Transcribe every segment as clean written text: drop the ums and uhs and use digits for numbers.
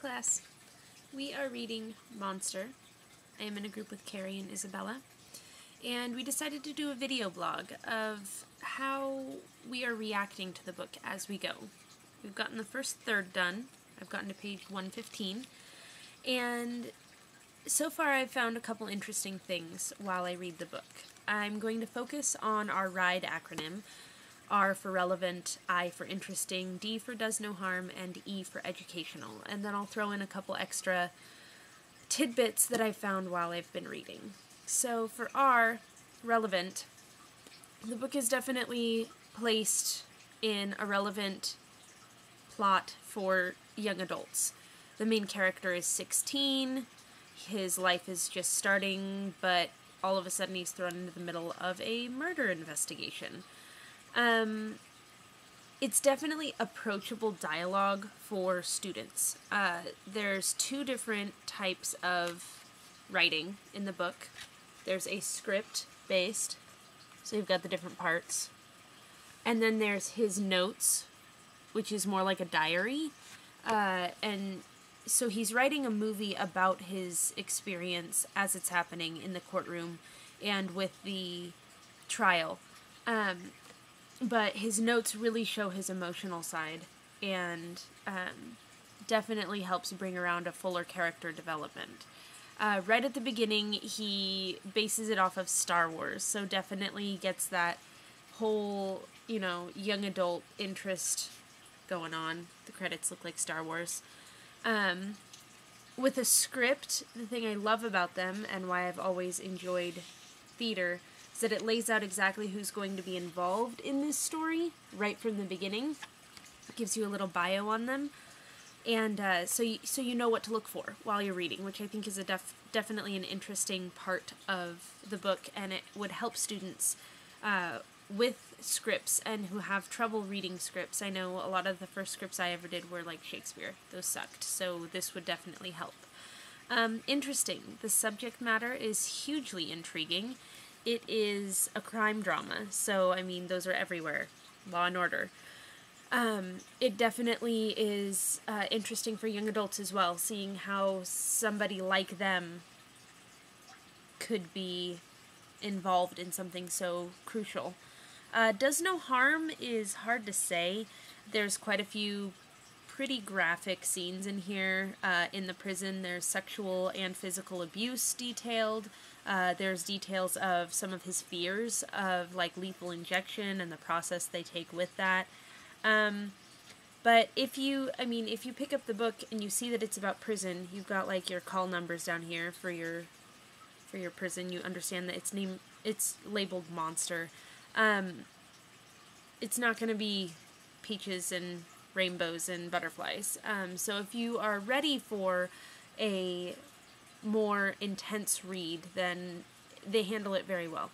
class. We are reading Monster. I am in a group with Carrie and Isabella, and we decided to do a video blog of how we are reacting to the book as we go. We've gotten the first third done. I've gotten to page 115, and so far I've found a couple interesting things while I read the book. I'm going to focus on our RIDE acronym. R for relevant, I for interesting, D for does no harm, and E for educational. And then I'll throw in a couple extra tidbits that I've found while I've been reading. So for R, relevant, the book is definitely placed in a relevant plot for young adults. The main character is 16, his life is just starting, but all of a sudden he's thrown into the middle of a murder investigation. It's definitely approachable dialogue for students. There's two different types of writing in the book. There's a script-based, so you've got the different parts. And then there's his notes, which is more like a diary. And so he's writing a movie about his experience as it's happening in the courtroom and with the trial. But his notes really show his emotional side and definitely helps bring around a fuller character development. Right at the beginning, he bases it off of Star Wars, so definitely gets that whole, young adult interest going on. The credits look like Star Wars. With a script, the thing I love about them and why I've always enjoyed theater is that it lays out exactly who's going to be involved in this story right from the beginning. It gives you a little bio on them, and so you know what to look for while you're reading, which I think is definitely an interesting part of the book, and it would help students with scripts and who have trouble reading scripts. I know a lot of the first scripts I ever did were like Shakespeare. Those sucked, so this would definitely help. Interesting. The subject matter is hugely intriguing. It is a crime drama, so, those are everywhere. Law and Order. It definitely is interesting for young adults as well, seeing how somebody like them could be involved in something so crucial. Does no harm is hard to say. There's quite a few pretty graphic scenes in here. In the prison, there's sexual and physical abuse detailed. There's details of some of his fears of like lethal injection and the process they take with that. But if you pick up the book and you see that it's about prison, you've got like your call numbers down here for your prison. You understand that it's labeled Monster. It's not going to be peaches and rainbows and butterflies. So if you are ready for a more intense read, then they handle it very well.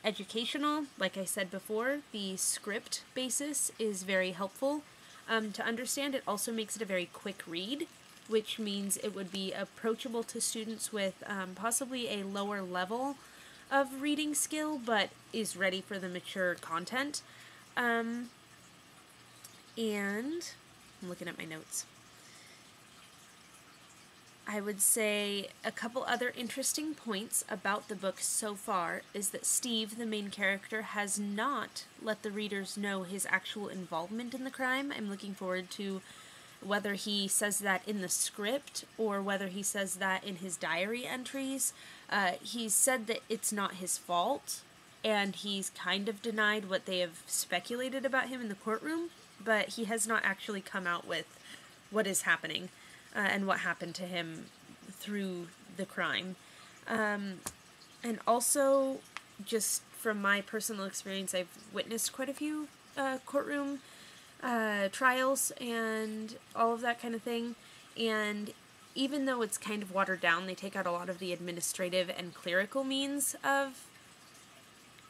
Educational, like I said before, the script basis is very helpful to understand. It also makes it a very quick read, which means it would be approachable to students with possibly a lower level of reading skill, but is ready for the mature content. And I'm looking at my notes. I would say a couple other interesting points about the book so far is that Steve, the main character, has not let the readers know his actual involvement in the crime. I'm looking forward to whether he says that in the script or whether he says that in his diary entries. He's said that it's not his fault, and he's kind of denied what they have speculated about him in the courtroom, but he has not actually come out with what is happening and what happened to him through the crime. And also, just from my personal experience, I've witnessed quite a few courtroom trials and all of that kind of thing, and even though it's kind of watered down, they take out a lot of the administrative and clerical means of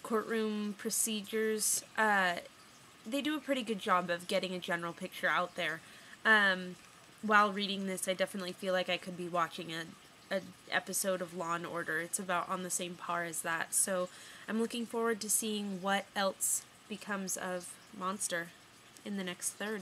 courtroom procedures. They do a pretty good job of getting a general picture out there. While reading this, I definitely feel like I could be watching an episode of Law and Order. It's about on the same par as that, so I'm looking forward to seeing what else becomes of Monster in the next third.